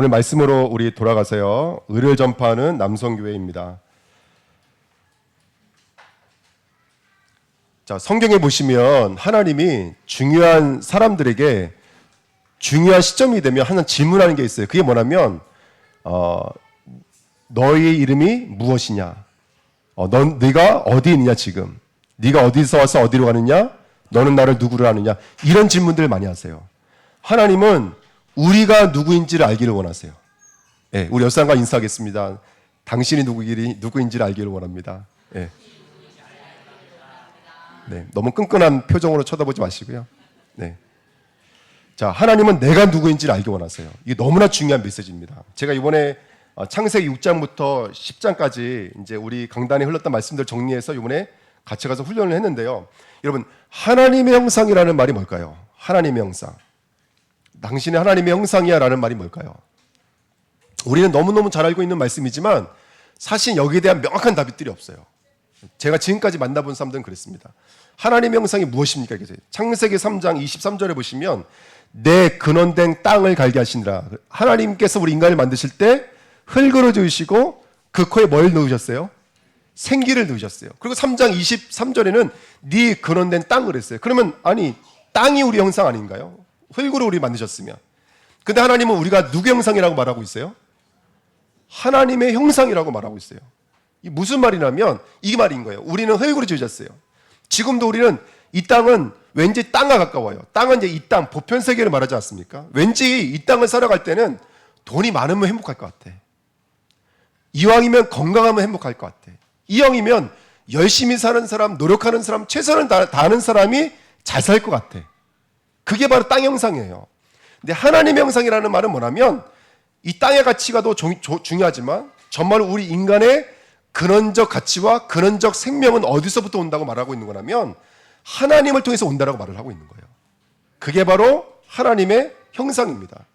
오늘 말씀으로 우리 돌아가서요. 의를 전파하는 남성교회입니다. 자, 성경에 보시면 하나님이 중요한 사람들에게 중요한 시점이 되면 하나 질문하는 게 있어요. 그게 뭐냐면 너의 이름이 무엇이냐? 네가 어디 있느냐 지금? 네가 어디서 와서 어디로 가느냐? 너는 나를 누구로 아느냐? 이런 질문들을 많이 하세요. 하나님은 우리가 누구인지를 알기를 원하세요. 네, 우리 옆사람과 인사하겠습니다. 당신이 누구인지를 알기를 원합니다. 네. 네, 너무 끈끈한 표정으로 쳐다보지 마시고요. 네. 자, 하나님은 내가 누구인지를 알기 원하세요. 이게 너무나 중요한 메시지입니다. 제가 이번에 창세기 6장부터 10장까지 이제 우리 강단에 흘렀던 말씀들 정리해서 이번에 같이 가서 훈련을 했는데요. 여러분, 하나님의 형상이라는 말이 뭘까요? 하나님의 형상. 당신이 하나님의 형상이야 라는 말이 뭘까요? 우리는 너무너무 잘 알고 있는 말씀이지만 사실 여기에 대한 명확한 답들이 없어요. 제가 지금까지 만나본 사람들은 그랬습니다. 하나님의 형상이 무엇입니까? 창세기 3장 23절에 보시면 내 근원된 땅을 갈게 하시니라. 하나님께서 우리 인간을 만드실 때 흙으로 지으시고 그 코에 뭘 넣으셨어요? 생기를 넣으셨어요. 그리고 3장 23절에는 네 근원된 땅을 했어요. 그러면 아니 땅이 우리 형상 아닌가요? 흙으로 우리 만드셨으면. 근데 하나님은 우리가 누구 형상이라고 말하고 있어요? 하나님의 형상이라고 말하고 있어요. 이 무슨 말이냐면 이 말인 거예요. 우리는 흙으로 지으셨어요. 지금도 우리는 이 땅은 왠지 땅과 가까워요. 땅은 이제 이 땅, 보편 세계를 말하지 않습니까? 왠지 이 땅을 살아갈 때는 돈이 많으면 행복할 것 같아. 이왕이면 건강하면 행복할 것 같아. 이왕이면 열심히 사는 사람, 노력하는 사람, 최선을 다하는 사람이 잘 살 것 같아. 그게 바로 땅 형상이에요. 근데 하나님의 형상이라는 말은 뭐냐면 이 땅의 가치가 더 중요하지만 정말 우리 인간의 근원적 가치와 근원적 생명은 어디서부터 온다고 말하고 있는 거냐면 하나님을 통해서 온다라고 말을 하고 있는 거예요. 그게 바로 하나님의 형상입니다.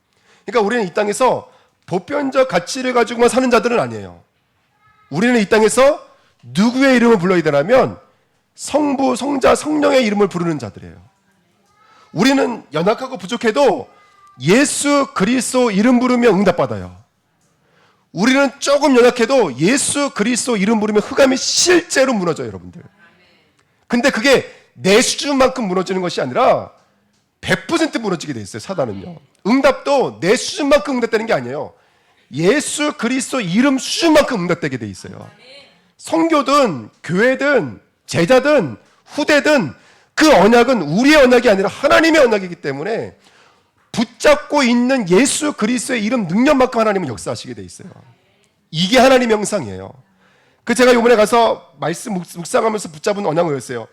그러니까 우리는 이 땅에서 보편적 가치를 가지고만 사는 자들은 아니에요. 우리는 이 땅에서 누구의 이름을 불러야 되냐면 성부, 성자, 성령의 이름을 부르는 자들이에요. 우리는 연약하고 부족해도 예수 그리스도 이름 부르면 응답받아요. 우리는 조금 연약해도 예수 그리스도 이름 부르면 흑암이 실제로 무너져요, 여러분들. 근데 그게 내 수준만큼 무너지는 것이 아니라 100% 무너지게 돼 있어요, 사단은요. 응답도 내 수준만큼 응답되는 게 아니에요. 예수 그리스도 이름 수준만큼 응답되게 돼 있어요. 성교든 교회든 제자든 후대든 그 언약은 우리의 언약이 아니라 하나님의 언약이기 때문에 붙잡고 있는 예수 그리스도의 이름 능력만큼 하나님은 역사하시게 돼 있어요. 이게 하나님의 형상이에요. 그 제가 이번에 가서 말씀 묵상하면서 붙잡은 언약이었어요.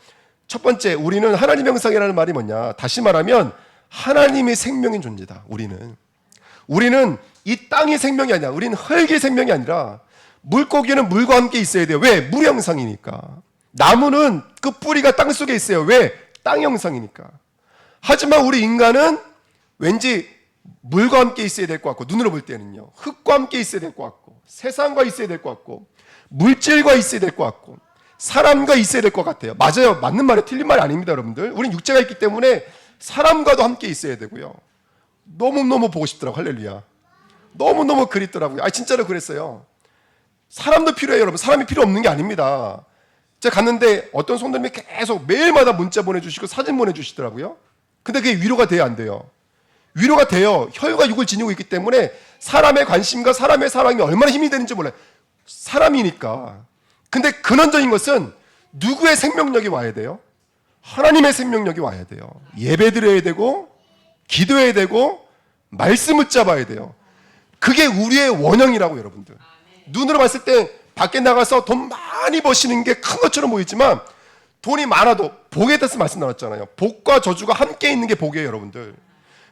첫 번째, 우리는 하나님의 형상이라는 말이 뭐냐? 다시 말하면 하나님의 생명인 존재다. 우리는 이 땅이 생명이 아니야. 우리는 흙이 생명이 아니라 물고기는 물과 함께 있어야 돼요. 왜? 물의 형상이니까. 나무는 그 뿌리가 땅 속에 있어요. 왜? 땅 형상이니까. 하지만 우리 인간은 왠지 물과 함께 있어야 될 것 같고, 눈으로 볼 때는요, 흙과 함께 있어야 될 것 같고, 세상과 있어야 될 것 같고, 물질과 있어야 될 것 같고, 사람과 있어야 될 것 같아요. 맞아요. 맞는 말이 틀린 말이 아닙니다, 여러분들. 우린 육체가 있기 때문에 사람과도 함께 있어야 되고요. 너무너무 보고 싶더라고, 할렐루야. 너무너무 그립더라고요. 진짜로 그랬어요. 사람도 필요해요, 여러분. 사람이 필요 없는 게 아닙니다. 제가 갔는데 어떤 손님이 계속 매일마다 문자 보내주시고 사진 보내주시더라고요. 근데 그게 위로가 돼요, 안 돼요? 위로가 돼요. 혈과 육을 지니고 있기 때문에 사람의 관심과 사람의 사랑이 얼마나 힘이 되는지 몰라요. 사람이니까. 근데 근원적인 것은 누구의 생명력이 와야 돼요? 하나님의 생명력이 와야 돼요. 예배 드려야 되고 기도해야 되고 말씀을 잡아야 돼요. 그게 우리의 원형이라고, 여러분들. 눈으로 봤을 때 밖에 나가서 돈 많이 버시는 게 큰 것처럼 보이지만 돈이 많아도 복에 대해서 말씀 나눴잖아요. 복과 저주가 함께 있는 게 복이에요, 여러분들.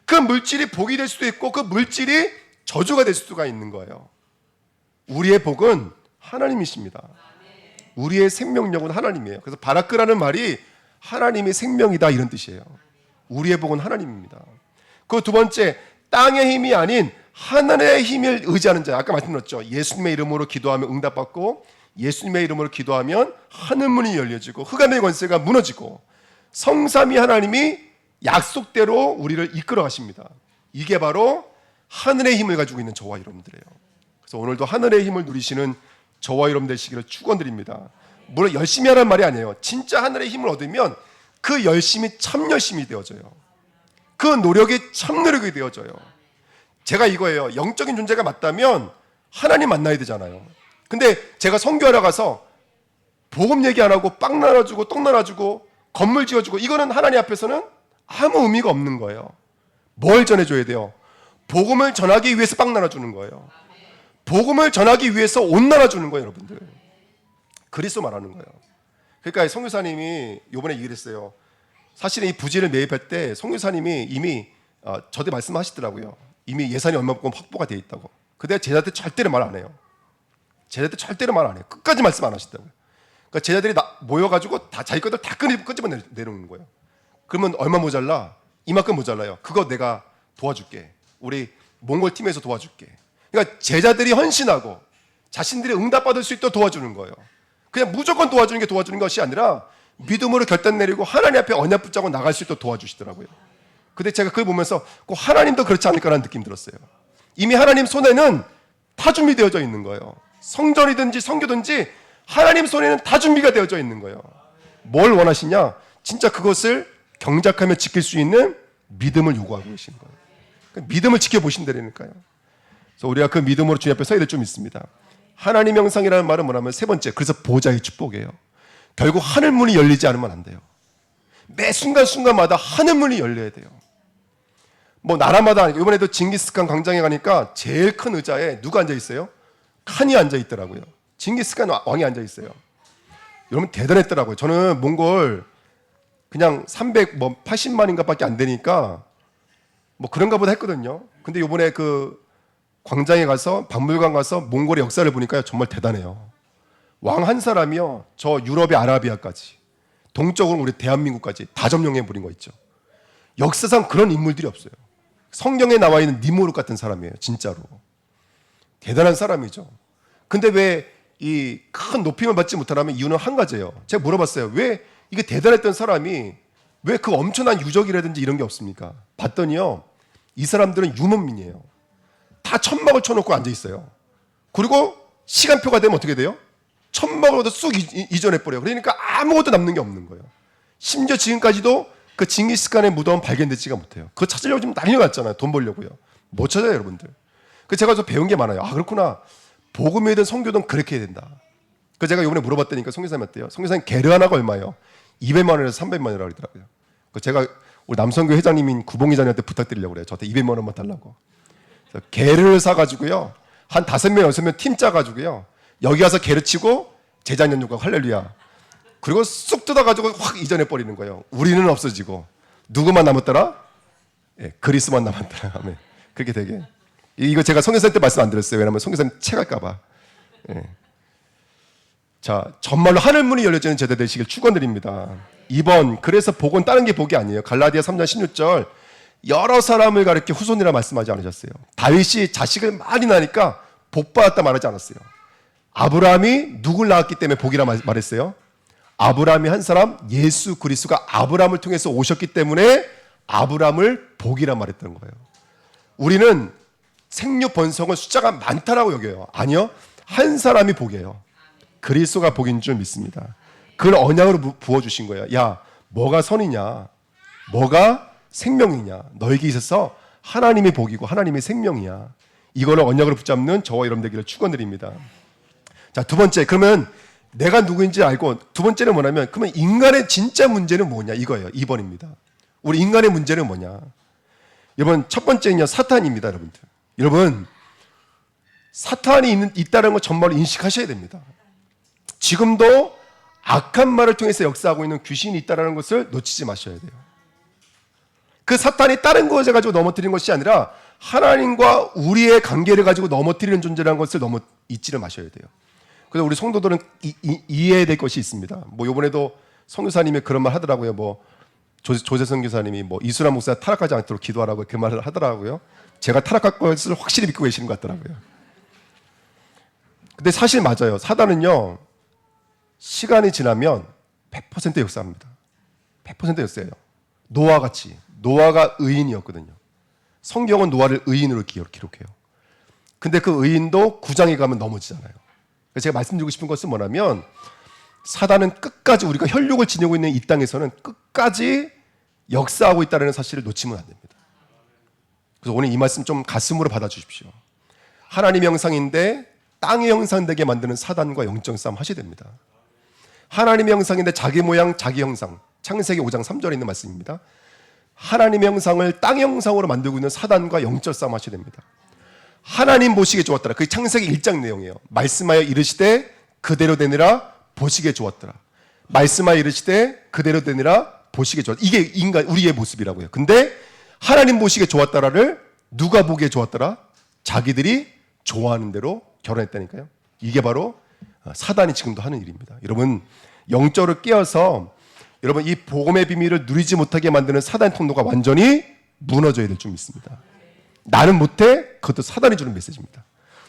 그 물질이 복이 될 수도 있고 그 물질이 저주가 될 수가 있는 거예요. 우리의 복은 하나님이십니다. 우리의 생명력은 하나님이에요. 그래서 바라크라는 말이 하나님의 생명이다 이런 뜻이에요. 우리의 복은 하나님입니다. 그 두 번째, 땅의 힘이 아닌 하늘의 힘을 의지하는 자. 아까 말씀드렸죠. 예수님의 이름으로 기도하면 응답받고 예수님의 이름으로 기도하면 하늘문이 열려지고 흑암의 권세가 무너지고 성삼위 하나님이 약속대로 우리를 이끌어 가십니다. 이게 바로 하늘의 힘을 가지고 있는 저와 여러분들이에요. 그래서 오늘도 하늘의 힘을 누리시는 저와 여러분 되시기를 축원드립니다. 물론 열심히 하라는 말이 아니에요. 진짜 하늘의 힘을 얻으면 그 열심이 참 열심이 되어져요. 그 노력이 참 노력이 되어져요. 제가 이거예요. 영적인 존재가 맞다면 하나님 만나야 되잖아요. 근데 제가 선교하러 가서 복음 얘기 안 하고 빵 나눠주고 떡 나눠주고 건물 지어주고 이거는 하나님 앞에서는 아무 의미가 없는 거예요. 뭘 전해줘야 돼요? 복음을 전하기 위해서 빵 나눠주는 거예요. 복음을 전하기 위해서 옷 나눠주는 거예요, 여러분들. 그리스도 말하는 거예요. 그러니까 선교사님이 이번에 얘기를 했어요. 사실은 이 부지를 매입할 때 선교사님이 이미 저한테 말씀하시더라고요. 이미 예산이 얼마만큼 확보가 돼 있다고. 근데 제자한테 절대로 말 안 해요. 제자한테 절대로 말 안 해요. 끝까지 말씀 안 하시더라고요. 그러니까 제자들이 모여가지고 다 자기 것들 다 끄집어 내놓는 거예요. 그러면 얼마 모자라? 이만큼 모자라요. 그거 내가 도와줄게. 우리 몽골 팀에서 도와줄게. 그러니까 제자들이 헌신하고 자신들이 응답받을 수 있도록 도와주는 거예요. 그냥 무조건 도와주는 게 도와주는 것이 아니라 믿음으로 결단 내리고 하나님 앞에 언약 붙잡고 나갈 수 있도록 도와주시더라고요. 근데 제가 그걸 보면서 꼭 하나님도 그렇지 않을까라는 느낌 들었어요. 이미 하나님 손에는 다 준비되어져 있는 거예요. 성전이든지 성교든지 하나님 손에는 다 준비가 되어져 있는 거예요. 뭘 원하시냐? 진짜 그것을 경작하며 지킬 수 있는 믿음을 요구하고 계신 거예요. 그러니까 믿음을 지켜보신다니까요. 그래서 우리가 그 믿음으로 주님 앞에 서야 될 좀 있습니다. 하나님 형상이라는 말은 뭐냐면 세 번째, 그래서 보좌의 축복이에요. 결국 하늘 문이 열리지 않으면 안 돼요. 매 순간순간마다 하늘 문이 열려야 돼요. 뭐 나라마다 이번에도 징기스칸 광장에 가니까 제일 큰 의자에 누가 앉아 있어요? 칸이 앉아 있더라고요. 징기스칸 왕이 앉아 있어요. 여러분 대단했더라고요. 저는 몽골 그냥 380만인가밖에 안 되니까 뭐 그런가 보다 했거든요. 근데 이번에 그 광장에 가서 박물관 가서 몽골의 역사를 보니까 정말 대단해요. 왕 한 사람이요. 저 유럽의 아라비아까지 동쪽으로 우리 대한민국까지 다 점령해 버린 거 있죠. 역사상 그런 인물들이 없어요. 성경에 나와 있는 니무롯 같은 사람이에요. 진짜로. 대단한 사람이죠. 근데 왜 이 큰 높임을 받지 못하냐면 이유는 한 가지예요. 제가 물어봤어요. 왜 이게 대단했던 사람이 왜 그 엄청난 유적이라든지 이런 게 없습니까? 봤더니요. 이 사람들은 유목민이에요. 다 천막을 쳐놓고 앉아 있어요. 그리고 시간표가 되면 어떻게 돼요? 천막으로도 쑥 이전해버려요. 그러니까 아무것도 남는 게 없는 거예요. 심지어 지금까지도 그 징기스칸의 무덤은 발견되지가 못해요. 그거 찾으려고 좀 난리가 났잖아요. 돈 벌려고요. 못 찾아요, 여러분들. 그 제가 좀 배운 게 많아요. 아, 그렇구나. 복음이든 선교든 그렇게 해야 된다. 그 제가 이번에 물어봤더니까 선교사님한테요. 선교사님 게르 하나가 얼마예요? 200만 원에서 300만 원이라고 그러더라고요. 그 제가 우리 남선교 회장님인 구봉 기자님한테 부탁드리려고 그래요. 저한테 200만 원만 달라고. 게르를 사가지고요. 한 5명, 6명 팀 짜가지고요. 여기 가서 게르 치고 제자년 욕하고 할렐루야. 그리고 쑥 뜯어가지고 확 이전해버리는 거예요. 우리는 없어지고. 누구만 남았더라? 예, 그리스만 남았더라. 아멘. 그렇게 되게. 이거 제가 성교사님 때 말씀 안 드렸어요. 왜냐하면 성교사님 체할까봐. 예. 자, 정말로 하늘문이 열려지는 제자 되시길 축원드립니다. 2번, 그래서 복은 다른 게 복이 아니에요. 갈라디아 3장 16절. 여러 사람을 가르쳐 후손이라 말씀하지 않으셨어요. 다윗이 자식을 많이 낳으니까 복 받았다 말하지 않았어요. 아브라함이 누굴 낳았기 때문에 복이라 말했어요. 아브라함이 한 사람 예수 그리스도가 아브라함을 통해서 오셨기 때문에 아브라함을 복이라 말했던 거예요. 우리는 생육 번성은 숫자가 많다라고 여겨요. 아니요. 한 사람이 복이에요. 그리스도가 복인 줄 믿습니다. 그걸 언약으로 부어주신 거예요. 야, 뭐가 선이냐? 뭐가 생명이냐? 너에게 있어서 하나님의 복이고 하나님의 생명이야. 이거를 언약으로 붙잡는 저와 여러분 되기를 축원드립니다. 자, 두 번째. 그러면 내가 누구인지 알고 두 번째는 뭐냐면 그러면 인간의 진짜 문제는 뭐냐? 이거예요. 2번입니다. 우리 인간의 문제는 뭐냐? 여러분 첫 번째는요. 사탄입니다, 여러분들. 여러분 사탄이 있다는 걸 정말로 인식하셔야 됩니다. 지금도 악한 말을 통해서 역사하고 있는 귀신이 있다는 것을 놓치지 마셔야 돼요. 그 사탄이 다른 것을 가지고 넘어뜨리는 것이 아니라 하나님과 우리의 관계를 가지고 넘어뜨리는 존재라는 것을 잊지를 마셔야 돼요. 그래서 우리 성도들은 이해해야 될 것이 있습니다. 뭐 이번에도 성교사님이 그런 말 하더라고요. 뭐 조재성 교사님이 뭐 이수람 목사 타락하지 않도록 기도하라고 그 말을 하더라고요. 제가 타락할 것을 확실히 믿고 계시는 것 같더라고요. 근데 사실 맞아요. 사단은요. 시간이 지나면 100% 역사합니다. 100% 역사예요. 노아가 의인이었거든요. 성경은 노아를 의인으로 기록해요. 근데 그 의인도 9장에 가면 넘어지잖아요. 그래서 제가 말씀드리고 싶은 것은 뭐냐면 사단은 끝까지 우리가 혈육을 지니고 있는 이 땅에서는 끝까지 역사하고 있다는 사실을 놓치면 안 됩니다. 그래서 오늘 이 말씀 좀 가슴으로 받아주십시오. 하나님의 형상인데 땅의 형상되게 만드는 사단과 영적 싸움 하셔야 됩니다. 하나님의 형상인데 자기 모양 자기 형상, 창세기 5장 3절에 있는 말씀입니다. 하나님의 형상을 땅의 형상으로 만들고 있는 사단과 영적 싸움 하셔야 됩니다. 하나님 보시기에 좋았더라. 그게 창세기 1장 내용이에요. 말씀하여 이르시되 그대로 되니라 보시기에 좋았더라. 말씀하여 이르시되 그대로 되니라 보시기에 좋았더라. 이게 인간 우리의 모습이라고요. 근데 하나님 보시기에 좋았더라를 누가 보기에 좋았더라? 자기들이 좋아하는 대로 결혼했다니까요. 이게 바로 사단이 지금도 하는 일입니다. 여러분 영적으로 깨어서 여러분 이 복음의 비밀을 누리지 못하게 만드는 사단 통로가 완전히 무너져야 될 줄 믿습니다. 나는 못해? 그것도 사단이 주는 메시지입니다.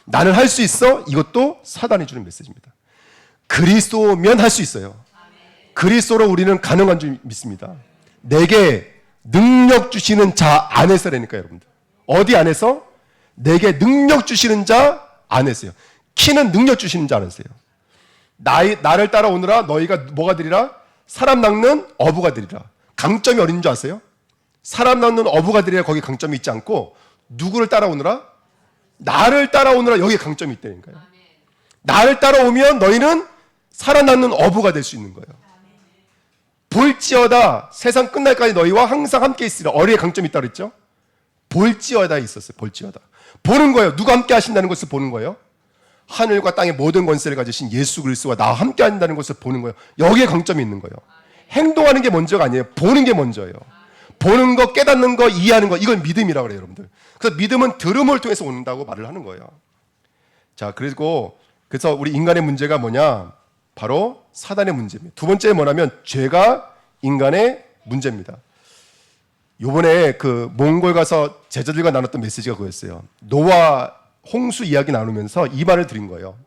나는 할 수 있어? 이것도 사단이 주는 메시지입니다. 그리스도면 할 수 있어요. 그리스도로 우리는 가능한 줄 믿습니다. 내게 능력 주시는 자 안에서라니까요, 여러분들. 어디 안에서? 내게 능력 주시는 자 안에서요. 키는 능력 주시는 자 안에서요. 나를 따라오느라 너희가 뭐가 되리라? 사람 낚는 어부가 되리라. 강점이 어딘 줄 아세요? 사람 낚는 어부가 되리라 거기 강점이 있지 않고 누구를 따라오느라? 나를 따라오느라 여기에 강점이 있다니까요. 나를 따라오면 너희는 살아남는 어부가 될 수 있는 거예요. 볼지어다 세상 끝날까지 너희와 항상 함께 있으리라. 어리의 강점이 있다고 그랬죠? 볼지어다에 있었어요. 볼지어다. 보는 거예요. 누가 함께 하신다는 것을 보는 거예요. 하늘과 땅의 모든 권세를 가지신 예수 그리스도가 나와 함께 한다는 것을 보는 거예요. 여기에 강점이 있는 거예요. 행동하는 게 먼저가 아니에요. 보는 게 먼저예요. 보는 거, 깨닫는 거, 이해하는 거, 이걸 믿음이라고 그래요, 여러분들. 그래서 믿음은 들음을 통해서 온다고 말을 하는 거예요. 자, 그래서 우리 인간의 문제가 뭐냐? 바로 사단의 문제입니다. 두 번째 뭐냐면 죄가 인간의 문제입니다. 요번에 그 몽골 가서 제자들과 나눴던 메시지가 그거였어요. 노아 홍수 이야기 나누면서 이 말을 드린 거예요.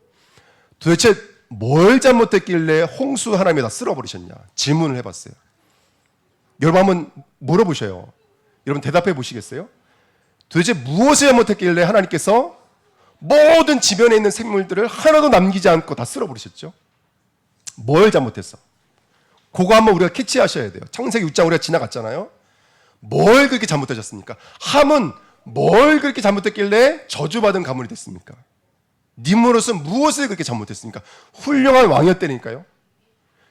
도대체 뭘 잘못했길래 홍수 하나님이 다 쓸어버리셨냐? 질문을 해봤어요. 여러분 한번 물어보셔요. 여러분 대답해 보시겠어요? 도대체 무엇을 잘못했길래 하나님께서 모든 지변에 있는 생물들을 하나도 남기지 않고 다 쓸어버리셨죠? 뭘 잘못했어? 그거 한번 우리가 캐치하셔야 돼요. 창세기 6장 우리가 지나갔잖아요. 뭘 그렇게 잘못하셨습니까? 함은 뭘 그렇게 잘못했길래 저주받은 가문이 됐습니까? 니므롯은 무엇을 그렇게 잘못했습니까? 훌륭한 왕이었다니까요.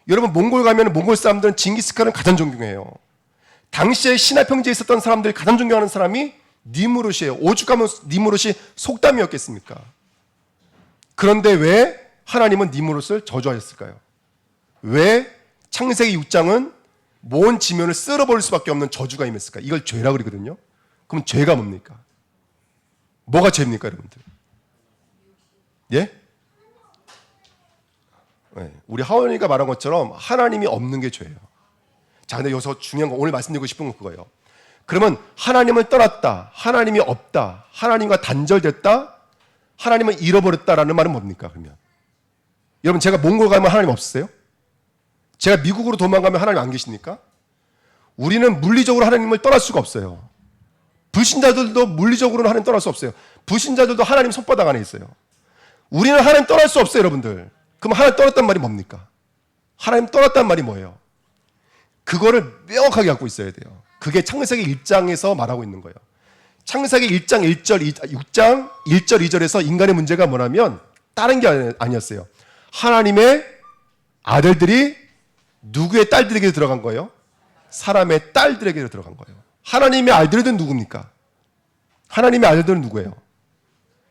여러분 몽골 가면 몽골 사람들은 징기스칸을 가장 존경해요. 당시에 신화 평지에 있었던 사람들이 가장 존경하는 사람이 니므롯이에요. 오죽하면 니므롯이 속담이었겠습니까? 그런데 왜 하나님은 니므롯을 저주하셨을까요? 왜 창세기 6장은 모든 지면을 쓸어버릴 수밖에 없는 저주가 임했을까? 이걸 죄라 그러거든요. 그럼 죄가 뭡니까? 뭐가 죄입니까, 여러분들? 예? 네. 우리 하원이가 말한 것처럼 하나님이 없는 게 죄예요. 자, 근데 여기서 중요한 거 오늘 말씀드리고 싶은 건 그거예요. 그러면 하나님을 떠났다, 하나님이 없다, 하나님과 단절됐다, 하나님을 잃어버렸다라는 말은 뭡니까, 그러면? 여러분, 제가 몽골 가면 하나님 없으세요? 제가 미국으로 도망가면 하나님 안 계십니까? 우리는 물리적으로 하나님을 떠날 수가 없어요. 불신자들도 물리적으로는 하나님 떠날 수 없어요. 불신자들도 하나님 손바닥 안에 있어요. 우리는 하나님 떠날 수 없어요, 여러분들. 그럼 하나님 떠났단 말이 뭡니까? 하나님 떠났단 말이 뭐예요? 그거를 명확하게 갖고 있어야 돼요. 그게 창세기 1장에서 말하고 있는 거예요. 창세기 1장 1절, 6장 1절 2절에서 인간의 문제가 뭐냐면 다른 게 아니었어요. 하나님의 아들들이 누구의 딸들에게 들어간 거예요? 사람의 딸들에게 들어간 거예요. 하나님의 아들들은 누굽니까? 하나님의 아들들은 누구예요?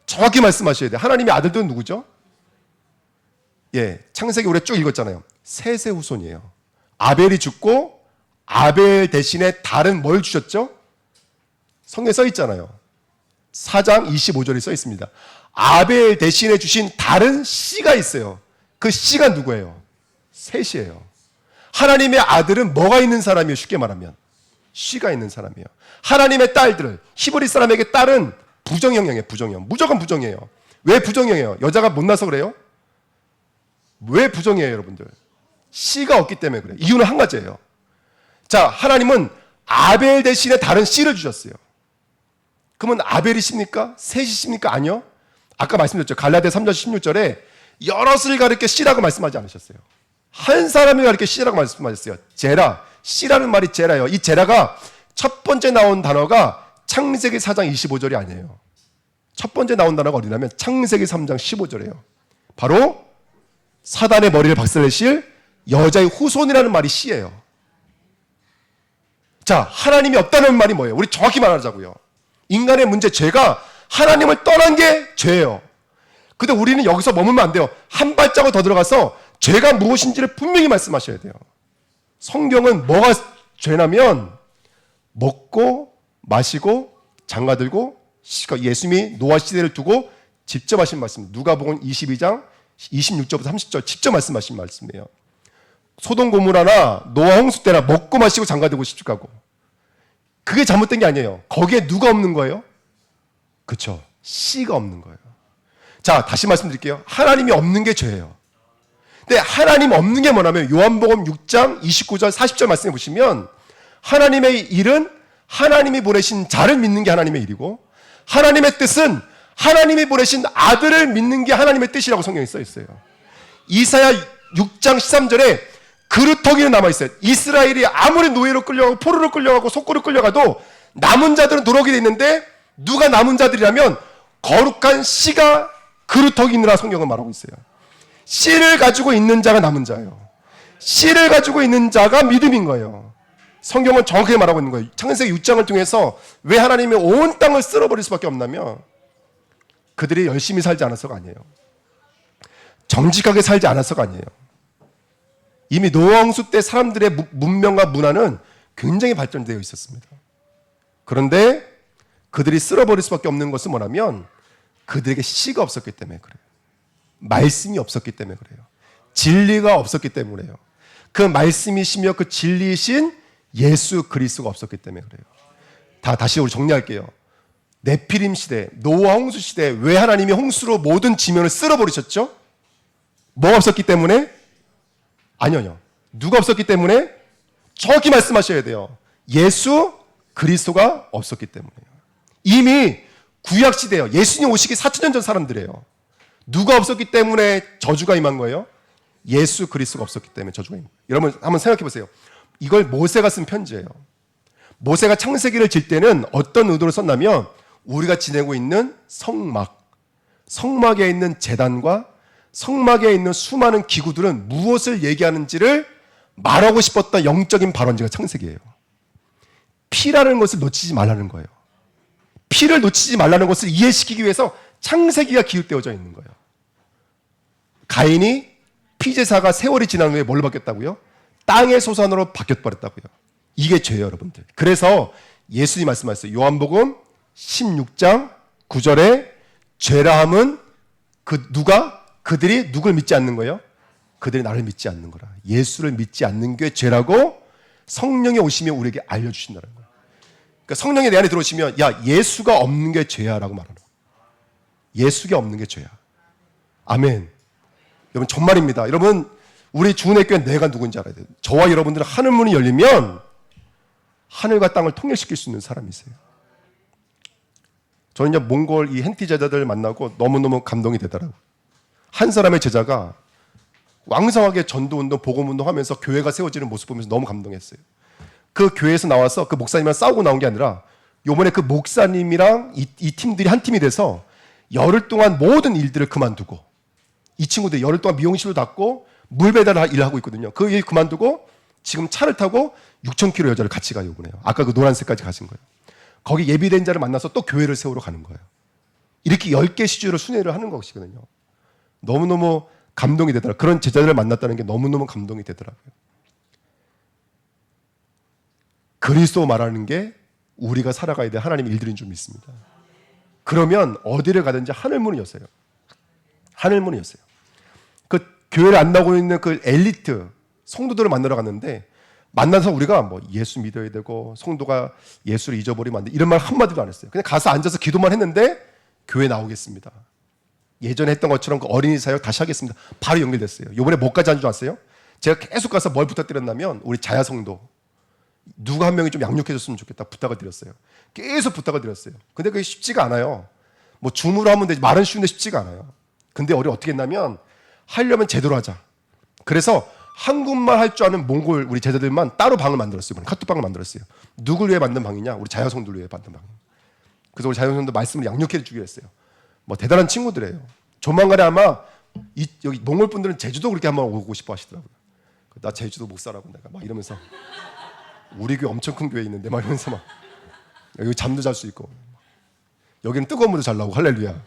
정확히 말씀하셔야 돼요. 하나님의 아들들은 누구죠? 예, 창세기 우리가 쭉 읽었잖아요. 셋의 후손이에요. 아벨이 죽고 아벨 대신에 다른 뭘 주셨죠? 성경에 써 있잖아요. 4장 25절에 써 있습니다. 아벨 대신에 주신 다른 씨가 있어요. 그 씨가 누구예요? 셋이에요. 하나님의 아들은 뭐가 있는 사람이에요? 쉽게 말하면 씨가 있는 사람이에요. 하나님의 딸들은 히브리 사람에게 딸은 부정형이에요. 부정형. 무조건 부정이에요. 왜 부정형이에요? 여자가 못나서 그래요? 왜 부정이에요, 여러분들? 씨가 없기 때문에 그래요. 이유는 한 가지예요. 자, 하나님은 아벨 대신에 다른 씨를 주셨어요. 그러면 아벨이십니까? 셋이십니까? 아니요. 아까 말씀드렸죠. 갈라디아 3장 16절에 여럿을 가리켜 씨라고 말씀하지 않으셨어요. 한 사람을 가리켜 씨라고 말씀하셨어요. 제라, 씨라는 말이 제라예요. 이 제라가 첫 번째 나온 단어가 창세기 4장 25절이 아니에요. 첫 번째 나온 단어가 어디냐면 창세기 3장 15절이에요. 바로 사단의 머리를 박살내실 여자의 후손이라는 말이 씨예요. 자, 하나님이 없다는 말이 뭐예요? 우리 정확히 말하자고요. 인간의 문제, 죄가 하나님을 떠난 게 죄예요. 근데 우리는 여기서 머물면 안 돼요. 한 발자국 더 들어가서 죄가 무엇인지를 분명히 말씀하셔야 돼요. 성경은 뭐가 죄냐면 먹고 마시고 장가들고, 예수님이 노아 시대를 두고 직접 하신 말씀, 누가복음 22장 26절부터 30절 직접 말씀하신 말씀이에요. 소돔 고모라나 노아 홍수 때나 먹고 마시고 장가들고 시집가고, 그게 잘못된 게 아니에요. 거기에 누가 없는 거예요? 그렇죠. 씨가 없는 거예요. 자, 다시 말씀드릴게요. 하나님이 없는 게 죄예요. 근데 하나님 없는 게 뭐냐면 요한복음 6장 29절 40절 말씀해 보시면 하나님의 일은 하나님이 보내신 자를 믿는 게 하나님의 일이고, 하나님의 뜻은 하나님이 보내신 아들을 믿는 게 하나님의 뜻이라고 성경에 써 있어요. 이사야 6장 13절에 그루터기는 남아있어요. 이스라엘이 아무리 노예로 끌려가고 포로로 끌려가고 속고로 끌려가도 남은 자들은 노력이 돼 있는데, 누가 남은 자들이라면 거룩한 씨가 그루터기니라 성경은 말하고 있어요. 씨를 가지고 있는 자가 남은 자예요. 씨를 가지고 있는 자가 믿음인 거예요. 성경은 정확하게 말하고 있는 거예요. 창세기 6장을 통해서 왜 하나님이 온 땅을 쓸어버릴 수밖에 없냐면 그들이 열심히 살지 않아서가 아니에요. 정직하게 살지 않아서가 아니에요. 이미 노아 홍수 때 사람들의 문명과 문화는 굉장히 발전되어 있었습니다. 그런데 그들이 쓸어버릴 수밖에 없는 것은 뭐냐면 그들에게 씨가 없었기 때문에 그래요. 말씀이 없었기 때문에 그래요. 진리가 없었기 때문에 그래요. 그 말씀이시며 그 진리이신 예수 그리스도가 없었기 때문에 그래요. 다시 우리 정리할게요. 네피림 시대, 노아 홍수 시대, 왜 하나님이 홍수로 모든 지면을 쓸어버리셨죠? 뭐가 없었기 때문에? 아니요. 누가 없었기 때문에? 정확히 말씀하셔야 돼요. 예수 그리스도가 없었기 때문에요. 이미 구약 시대예요. 예수님 오시기 4,000년 전 사람들이에요. 누가 없었기 때문에 저주가 임한 거예요? 예수 그리스도가 없었기 때문에 저주가 임한 거예요. 여러분 한번 생각해 보세요. 이걸 모세가 쓴 편지예요. 모세가 창세기를 질 때는 어떤 의도로 썼냐면 우리가 지내고 있는 성막에 있는 제단과 성막에 있는 수많은 기구들은 무엇을 얘기하는지를 말하고 싶었던 영적인 발원지가 창세기예요. 피라는 것을 놓치지 말라는 거예요. 피를 놓치지 말라는 것을 이해시키기 위해서 창세기가 기록되어져 있는 거예요. 가인이 피제사가 세월이 지난 후에 뭘로 바뀌었다고요? 땅의 소산으로 바뀌어버렸다고요. 이게 죄예요, 여러분들. 그래서 예수님이 말씀하셨어요. 요한복음 16장 9절에 죄라함은 그들이 누굴 믿지 않는 거예요? 그들이 나를 믿지 않는 거라. 예수를 믿지 않는 게 죄라고 성령이 오시면 우리에게 알려주신다는 거예요. 그러니까 성령이 내 안에 들어오시면 야, 예수가 없는 게 죄야 라고 말하는 거예요. 예수가 없는 게 죄야. 아멘. 여러분 정말입니다. 여러분 우리 주은혜 교회 내가 누군지 알아야 돼요. 저와 여러분들은 하늘 문이 열리면 하늘과 땅을 통일시킬 수 있는 사람이세요. 저는 이제 몽골 이 hen티 제자들 만나고 너무너무 감동이 되더라고요. 한 사람의 제자가 왕성하게 전도운동, 복음운동 하면서 교회가 세워지는 모습 보면서 너무 감동했어요. 그 교회에서 나와서 그 목사님이랑 싸우고 나온 게 아니라 요번에 그 목사님이랑 이 팀들이 한 팀이 돼서 열흘 동안 모든 일들을 그만두고, 이 친구들이 열흘 동안 미용실로 닫고 물 배달 일을 하고 있거든요. 그 일 그만두고 지금 차를 타고 6,000km 여자를 같이 가요. 아까 그 노란색까지 가신 거예요. 거기 예비된 자를 만나서 또 교회를 세우러 가는 거예요. 이렇게 10개 시주로 순회를 하는 것이거든요. 너무너무 감동이 되더라고요. 그런 제자들을 만났다는 게 너무너무 감동이 되더라고요. 그리스도 말하는 게 우리가 살아가야 될 하나님의 일들인 줄 믿습니다. 그러면 어디를 가든지 하늘문이 였어요. 하늘문이 였어요. 그 교회를 안 나오고 있는 그 엘리트 성도들을 만나러 갔는데 만나서 우리가 뭐 예수 믿어야 되고 성도가 예수를 잊어버리면 안 돼 이런 말 한마디도 안 했어요. 그냥 가서 앉아서 기도만 했는데 교회 나오겠습니다. 예전에 했던 것처럼 그 어린이 사역 다시 하겠습니다. 바로 연결됐어요. 이번에 뭐까지 한 줄 아세요? 제가 계속 가서 뭘 부탁드렸냐면 우리 자야 성도 누가 한 명이 좀 양육해줬으면 좋겠다 부탁을 드렸어요. 계속 부탁을 드렸어요. 근데 그게 쉽지가 않아요. 뭐 줌으로 하면 되지 말은 쉬운데 쉽지가 않아요. 근데 우리 어떻게 했냐면 하려면 제대로 하자. 그래서 한국말 할 줄 아는 몽골 우리 제자들만 따로 방을 만들었어요. 카톡방을 만들었어요. 누굴 위해 만든 방이냐? 우리 자녀성들을 위해 만든 방. 그래서 우리 자녀성들 말씀을 양육해 주기로 했어요. 뭐 대단한 친구들이에요. 조만간에 아마 여기 몽골 분들은 제주도 그렇게 한번 오고 싶어 하시더라고요. 나 제주도 못 살아고 내가 막 이러면서 우리 교회 엄청 큰 교회 있는데 막 이러면서 막 여기 잠도 잘 수 있고 여기는 뜨거운 물도 잘 나오고 할렐루야.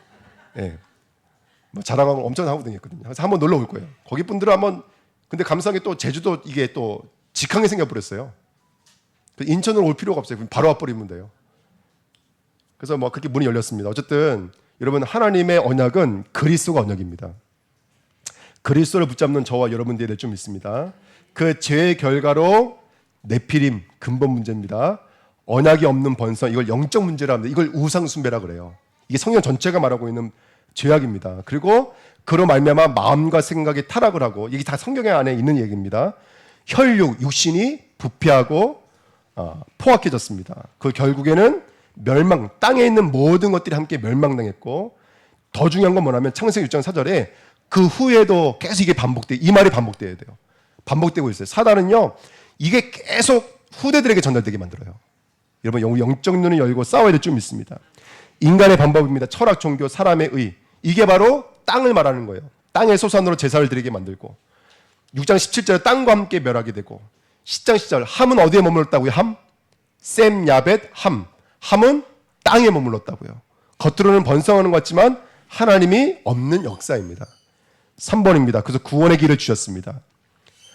예. 뭐 자랑하고 엄청 하고 다녔거든요. 그래서 한번 놀러 올 거예요. 거기 분들은 한번 근데 감사하게 또 제주도 이게 또 직항이 생겨버렸어요. 인천으로 올 필요가 없어요. 바로 와버리면 돼요. 그래서 뭐 그렇게 문이 열렸습니다. 어쨌든 여러분 하나님의 언약은 그리스도가 언약입니다. 그리스도를 붙잡는 저와 여러분들이 될 줄 믿습니다. 그 죄의 결과로 네피림 근본 문제입니다. 언약이 없는 번성 이걸 영적 문제라 합니다. 이걸 우상 숭배라 그래요. 이게 성경 전체가 말하고 있는 죄악입니다. 그리고 그로 말미암아 마음과 생각이 타락을 하고 이게 다 성경 안에 있는 얘기입니다. 혈육 육신이 부패하고 포악해졌습니다. 그 결국에는 멸망 땅에 있는 모든 것들이 함께 멸망당했고 더 중요한 건 뭐냐면 창세기 6장 4절에 그 후에도 계속 이게 이 말이 반복돼야 돼요. 반복되고 있어요. 사단은요 이게 계속 후대들에게 전달되게 만들어요. 여러분 영적 눈을 열고 싸워야 될 줄 믿습니다. 인간의 방법입니다. 철학, 종교, 사람의 의 이게 바로 땅을 말하는 거예요. 땅의 소산으로 제사를 드리게 만들고 6장 17절에 땅과 함께 멸하게 되고 10장 10절 함은 어디에 머물렀다고요? 함? 셈, 야벳, 함. 함은 땅에 머물렀다고요. 겉으로는 번성하는 것 같지만 하나님이 없는 역사입니다. 3번입니다. 그래서 구원의 길을 주셨습니다.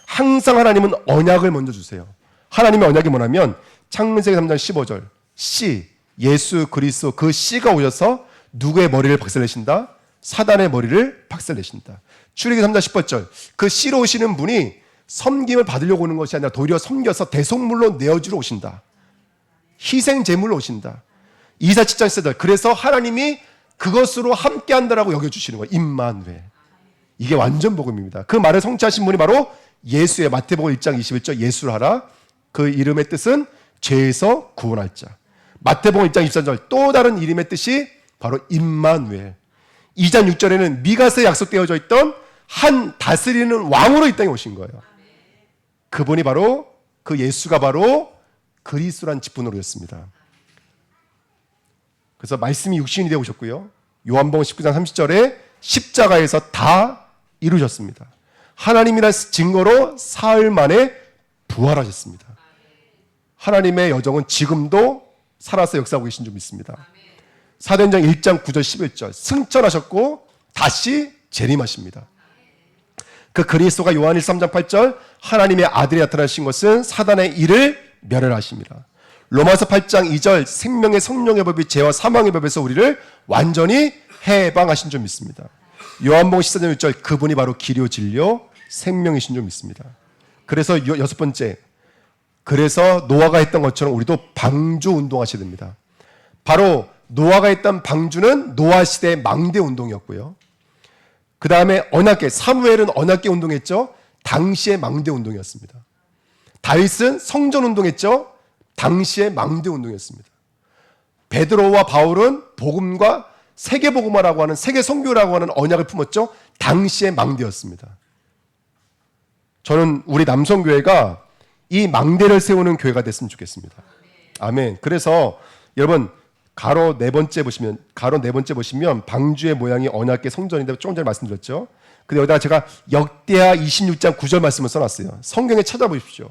항상 하나님은 언약을 먼저 주세요. 하나님의 언약이 뭐냐면 창세기 3장 15절 씨, 예수 그리스도 그 씨가 오셔서 누구의 머리를 박살내신다? 사단의 머리를 박살내신다. 출애굽기 3장 18절 그 씨로 오시는 분이 섬김을 받으려고 오는 것이 아니라 도리어 섬겨서 대속물로 내어주러 오신다. 희생 제물로 오신다. 이사 7장 14절 그래서 하나님이 그것으로 함께한다라고 여겨주시는 거예요. 임마누엘. 이게 완전 복음입니다. 그 말을 성취하신 분이 바로 예수의 마태복음 1장 21절 예수를 하라. 그 이름의 뜻은 죄에서 구원할 자. 마태복음 1장 24절 또 다른 이름의 뜻이 바로 임마누엘. 2장 6절에는 미가서에 약속되어져 있던 한 다스리는 왕으로 이 땅에 오신 거예요. 그분이 바로 그 예수가 바로 그리스도란 직분으로였습니다. 그래서 말씀이 육신이 되어 오셨고요. 요한복음 19장 30절에 십자가에서 다 이루셨습니다. 하나님이란 증거로 사흘 만에 부활하셨습니다. 하나님의 여정은 지금도 살아서 역사하고 계신 줄 믿습니다. 사도행전 1장 9절 11절 승천하셨고 다시 재림하십니다. 그 그리스도가 요한 1, 3장 8절 하나님의 아들이 나타나신 것은 사단의 일을 멸하십니다. 로마서 8장 2절 생명의 성령의 법이 죄와 사망의 법에서 우리를 완전히 해방하신 줄 믿습니다. 요한복음 14장 6절 그분이 바로 길이요 진리요 생명이신 줄 믿습니다. 그래서 여섯 번째 그래서 노아가 했던 것처럼 우리도 방주 운동하셔야 됩니다. 바로 노아가 했던 방주는 노아 시대의 망대 운동이었고요. 그 다음에 언약궤 사무엘은 언약궤 운동했죠. 당시의 망대 운동이었습니다. 다윗은 성전 운동했죠. 당시의 망대 운동이었습니다. 베드로와 바울은 복음과 세계 복음화라고 하는 세계 선교라고 하는 언약을 품었죠. 당시의 망대였습니다. 저는 우리 남성교회가 이 망대를 세우는 교회가 됐으면 좋겠습니다. 아멘. 그래서 여러분 가로 네 번째 보시면 방주의 모양이 언약궤 성전인데 조금 전에 말씀드렸죠. 근데 여기다가 제가 역대하 26장 9절 말씀을 써놨어요. 성경에 찾아보십시오.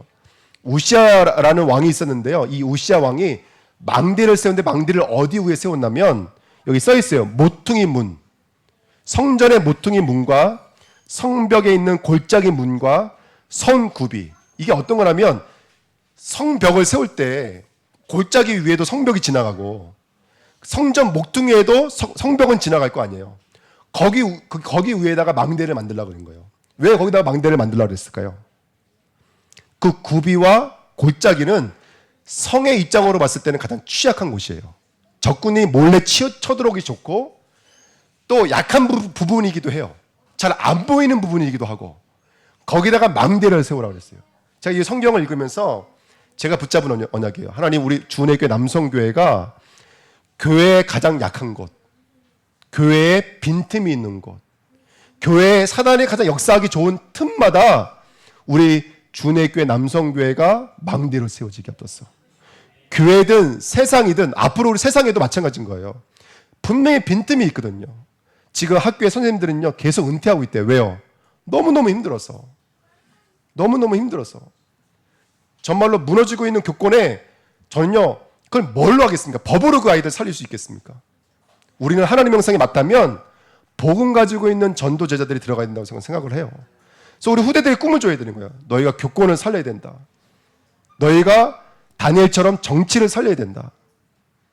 우시아라는 왕이 있었는데요. 이 우시아 왕이 망대를 세웠는데 망대를 어디 위에 세웠냐면 여기 써 있어요. 모퉁이 문. 성전의 모퉁이 문과 성벽에 있는 골짜기 문과 성구비. 이게 어떤 거냐면 성벽을 세울 때 골짜기 위에도 성벽이 지나가고 성전 목퉁이에도 성벽은 지나갈 거 아니에요. 거기 위에다가 망대를 만들려고 그런 거예요. 왜 거기다가 망대를 만들려고 그랬을까요? 그 구비와 골짜기는 성의 입장으로 봤을 때는 가장 취약한 곳이에요. 적군이 몰래 쳐들어오기 좋고 또 약한 부분이기도 해요. 잘 안 보이는 부분이기도 하고 거기다가 망대를 세우라고 그랬어요. 제가 이 성경을 읽으면서 제가 붙잡은 언약이에요. 하나님, 우리 주은혜교회 남성교회가 교회의 가장 약한 곳, 교회에 빈틈이 있는 곳, 교회에 사단이 가장 역사하기 좋은 틈마다 우리 주은혜교회 남성교회가 망대로 세워지게 없었어. 교회든 세상이든 앞으로 우리 세상에도 마찬가지인 거예요. 분명히 빈틈이 있거든요. 지금 학교의 선생님들은요 계속 은퇴하고 있대요. 왜요? 너무너무 힘들어서. 너무너무 힘들어서. 정말로 무너지고 있는 교권에 저는요 그걸 뭘로 하겠습니까? 법으로 그 아이들 살릴 수 있겠습니까? 우리는 하나님 형상이 맞다면 복음 가지고 있는 전도 제자들이 들어가야 된다고 생각을 해요. 그래서 우리 후대들이 꿈을 줘야 되는 거야. 너희가 교권을 살려야 된다. 너희가 다니엘처럼 정치를 살려야 된다.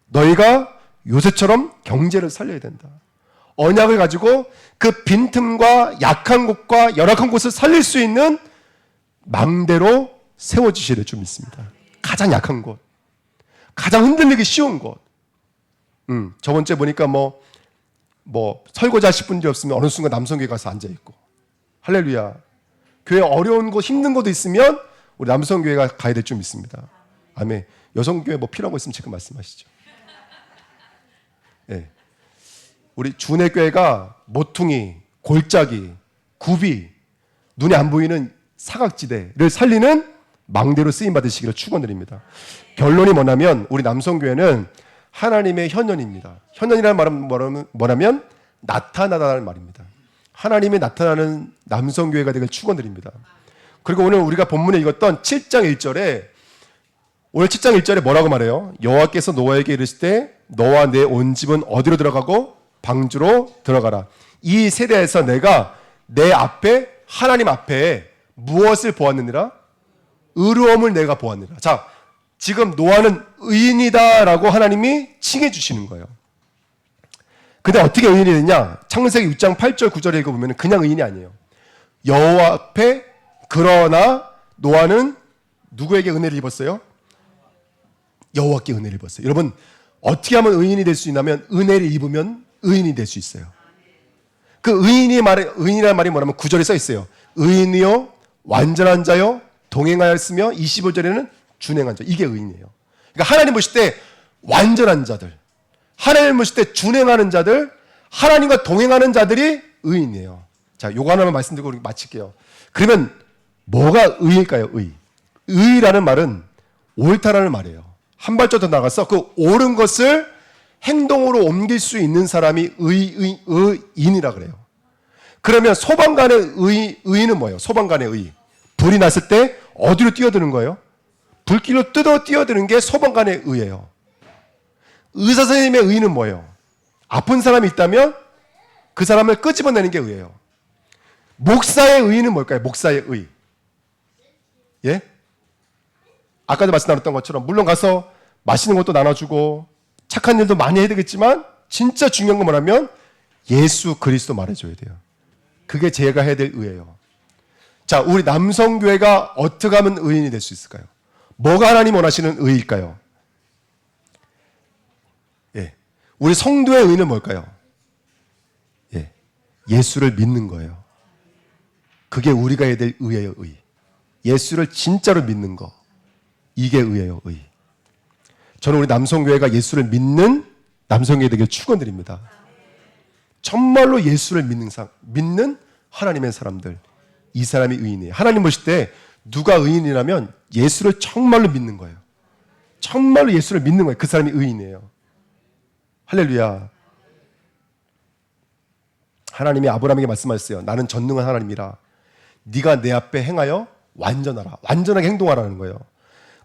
너희가 요새처럼 경제를 살려야 된다. 언약을 가지고 그 빈틈과 약한 곳과 열악한 곳을 살릴 수 있는 망대로 세워주셔야 될 줄 믿습니다. 가장 약한 곳, 가장 흔들리기 쉬운 곳. 저번 주에 보니까 뭐 설거지 하실 분들이 없으면 어느 순간 남성교회 가서 앉아있고. 할렐루야. 교회 어려운 곳, 힘든 곳도 있으면 우리 남성교회가 가야 될 줄 믿습니다. 아멘. 여성교회 뭐 필요한 거 있으면 지금 말씀하시죠. 네. 우리 주은혜교회가 모퉁이, 골짜기, 굽이, 눈에 안 보이는 사각지대를 살리는 망대로 쓰임 받으시기를 축원드립니다. 결론이 뭐냐면 우리 남성교회는 하나님의 현현입니다. 현현이라는 말은 뭐냐면 나타나다는 말입니다. 하나님이 나타나는 남성교회가 되길 축원드립니다. 그리고 오늘 우리가 본문에 읽었던 7장 1절에 오늘 7장 1절에 뭐라고 말해요? 여호와께서 노아에게 이르실 때 너와 내 온 집은 어디로 들어가고 방주로 들어가라. 이 세대에서 내가 내 앞에 하나님 앞에 무엇을 보았느니라? 의로움을 내가 보았느니라. 자, 지금 노아는 의인이다라고 하나님이 칭해 주시는 거예요. 근데 어떻게 의인이 됐냐? 창세기 6장 8절 9절에 읽어보면 그냥 의인이 아니에요. 여호와 앞에 그러나 노아는 누구에게 은혜를 입었어요? 여호와께 은혜를 입었어요. 여러분 어떻게 하면 의인이 될 수 있냐면 은혜를 입으면 의인이 될 수 있어요. 그 의인이라는 말이 뭐냐면 9절에 써 있어요. 의인이요 완전한 자요 동행하였으며 25절에는 준행한 자. 이게 의인이에요. 그러니까 하나님 보실 때 완전한 자들, 하나님 보실 때 준행하는 자들, 하나님과 동행하는 자들이 의인이에요. 자, 요거 하나만 말씀드리고 우리 마칠게요. 그러면 뭐가 의일까요? 의라는 말은 옳다라는 말이에요. 한 발짝 더 나가서 그 옳은 것을 행동으로 옮길 수 있는 사람이 의인이라 그래요. 그러면 소방관의 의인은 뭐예요? 소방관의 의. 불이 났을 때 어디로 뛰어드는 거예요? 불길로 뛰어드는 게 소방관의 의예요. 의사 선생님의 의는 뭐예요? 아픈 사람이 있다면 그 사람을 끄집어내는 게 의예요. 목사의 의는 뭘까요? 목사의 의. 예? 아까도 말씀 나눴던 것처럼 물론 가서 맛있는 것도 나눠주고 착한 일도 많이 해야 되겠지만 진짜 중요한 건 뭐냐면 예수 그리스도 말해줘야 돼요. 그게 제가 해야 될 의예요. 자, 우리 남성교회가 어떻게 하면 의인이 될 수 있을까요? 뭐가 하나님 원하시는 의일까요? 예, 우리 성도의 의는 뭘까요? 예, 예수를 믿는 거예요. 그게 우리가 해야 될 의예요. 의. 예수를 진짜로 믿는 거. 이게 의예요. 의. 저는 우리 남성교회가 예수를 믿는 남성교회 되길 축원드립니다. 정말로 예수를 믿는 하나님의 사람들, 이 사람이 의인이에요. 하나님 보실 때 누가 의인이라면 예수를 정말로 믿는 거예요. 정말로 예수를 믿는 거예요. 그 사람이 의인이에요. 할렐루야. 하나님이 아브라함에게 말씀하셨어요. 나는 전능한 하나님이라 네가 내 앞에 행하여 완전하라. 완전하게 행동하라는 거예요.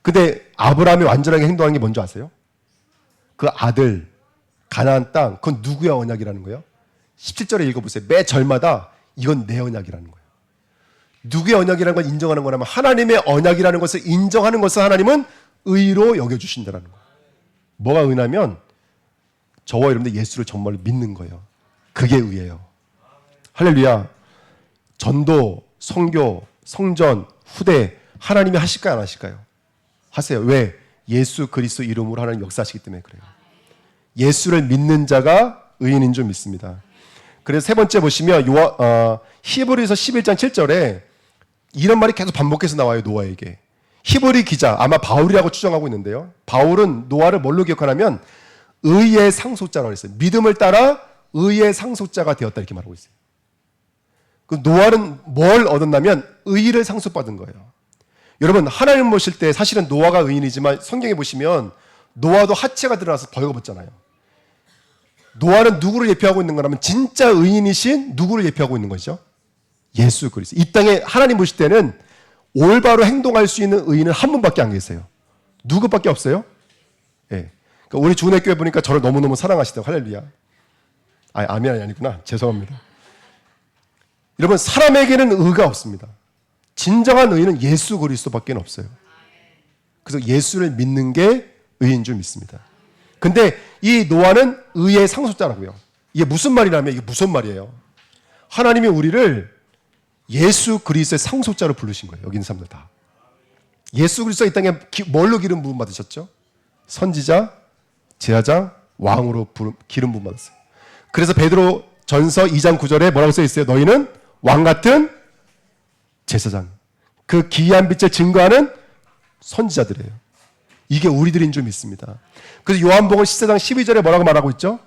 근데 아브라함이 완전하게 행동한 게 뭔지 아세요? 그 아들 가나안 땅, 그건 누구의 언약이라는 거예요? 17절에 읽어보세요. 매 절마다 이건 내 언약이라는 거예요. 누구의 언약이라는 걸 인정하는 거냐면 하나님의 언약이라는 것을 인정하는 것을 하나님은 의로 여겨주신다는 거예요. 뭐가 의냐면 저와 여러분들 예수를 정말로 믿는 거예요. 그게 의예요. 할렐루야. 전도, 선교, 성전, 후대 하나님이 하실까요? 안 하실까요? 하세요. 왜? 예수 그리스도 이름으로 하나님 역사하시기 때문에 그래요. 예수를 믿는 자가 의인인 줄 믿습니다. 그래서 세 번째 보시면 히브리서 11장 7절에 이런 말이 계속 반복해서 나와요. 노아에게. 히브리 기자, 아마 바울이라고 추정하고 있는데요. 바울은 노아를 뭘로 기억하냐면 의의 상속자라고 했어요. 믿음을 따라 의의 상속자가 되었다 이렇게 말하고 있어요. 그 노아는 뭘 얻었냐면 의를 상속받은 거예요. 여러분, 하나님을 모실 때 사실은 노아가 의인이지만 성경에 보시면 노아도 하체가 드러나서 벌거벗잖아요. 노아는 누구를 예표하고 있는 거라면 진짜 의인이신 누구를 예표하고 있는 거죠? 예수 그리스도. 이 땅에 하나님 보실 때는 올바로 행동할 수 있는 의인은 한 분밖에 안 계세요. 누구밖에 없어요? 예. 그러니까 우리 주은혜 교회 보니까 저를 너무너무 사랑하시다고. 할렐루야. 아멘이 아니구나. 죄송합니다. 여러분, 사람에게는 의가 없습니다. 진정한 의인은 예수 그리스도밖에 없어요. 그래서 예수를 믿는 게 의인 줄 믿습니다. 근데 이 노아는 의의 상속자라고요. 이게 무슨 말이냐면 이게 무슨 말이에요? 하나님이 우리를 예수 그리스도의 상속자로 부르신 거예요. 여기 있는 사람들 다. 예수 그리스도 이 땅에 뭘로 기름 부음 받으셨죠? 선지자, 제사장, 왕으로 기름 부음 받았어요. 그래서 베드로 전서 2장 9절에 뭐라고 써 있어요? 너희는 왕 같은 제사장. 그 기이한 빛을 증거하는 선지자들이에요. 이게 우리들인 줄 믿습니다. 그래서 요한복음 14장 12절에 뭐라고 말하고 있죠?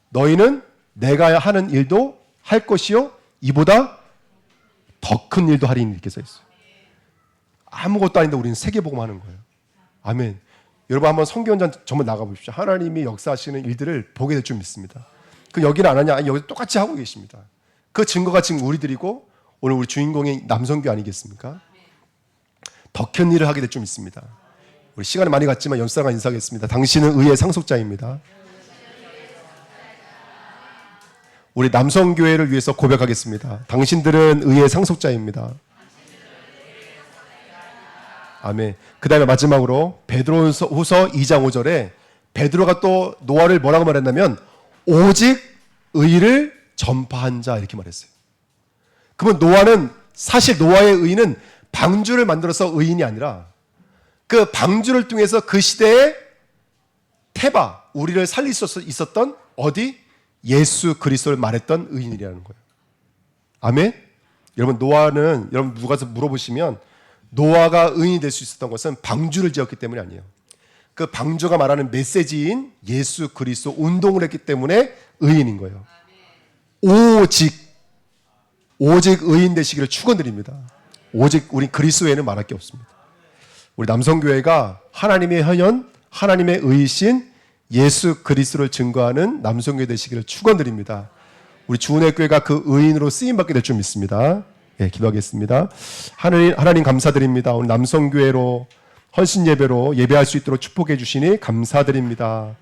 너희는 내가 하는 일도 할 것이요 이보다 더 큰 일도 하리니 이렇게 써 있어요. 아무것도 아닌데 우리는 세계복음 하는 거예요. 아멘. 여러분 한번 성경 전문 나가보십시오. 하나님이 역사하시는 일들을 보게 될 줄 믿습니다. 그 여기는 안 하냐? 아니, 여기 똑같이 하고 계십니다. 그 증거가 지금 우리들이고 오늘 우리 주인공이 남성교 아니겠습니까? 더 큰 일을 하게 될 줄 믿습니다. 우리 시간이 많이 갔지만 연사가 인사하겠습니다. 당신은 의의 상속자입니다. 우리 남성교회를 위해서 고백하겠습니다. 당신들은 의의 상속자입니다. 아멘. 그 다음에 마지막으로 베드로후서 2장 5절에 베드로가 또 노아를 뭐라고 말했냐면 오직 의를 전파한 자 이렇게 말했어요. 그러면 노아는 사실 노아의 의는 방주를 만들어서 의인이 아니라 그 방주를 통해서 그 시대에 테바 우리를 살릴 수 있었던 어디? 예수 그리스도를 말했던 의인이라는 거예요. 아멘. 여러분 노아는 여러분 누가서 물어보시면 노아가 의인이 될 수 있었던 것은 방주를 지었기 때문이 아니에요. 그 방주가 말하는 메시지인 예수 그리스도 운동을 했기 때문에 의인인 거예요. 오직 의인 되시기를 축원드립니다. 오직 우리 그리스도 외에는 말할 게 없습니다. 우리 남성교회가 하나님의 현현, 하나님의 의이신 예수 그리스도를 증거하는 남성교회 되시기를 축원드립니다. 우리 주은혜 교회가 그 의인으로 쓰임 받게 될 줄 믿습니다. 예, 기도하겠습니다. 하나님 감사드립니다. 오늘 남성교회로 헌신 예배로 예배할 수 있도록 축복해 주시니 감사드립니다.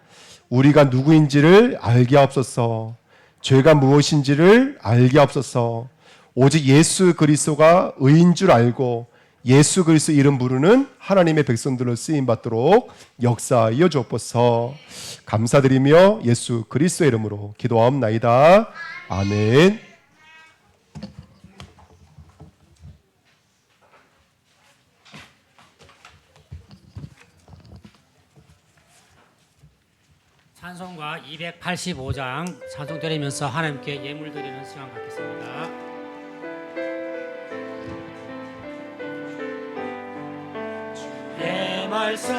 우리가 누구인지를 알게 하옵소서. 죄가 무엇인지를 알게 하옵소서. 오직 예수 그리스도가 의인 줄 알고 예수 그리스도 이름 부르는 하나님의 백성들을 쓰임 받도록 역사하여 주옵소서. 감사드리며 예수 그리스도의 이름으로 기도하옵나이다. 아멘. 찬송가 285장 찬송 드리면서 하나님께 예물 드리는 시간 갖겠습니다. 주의 말씀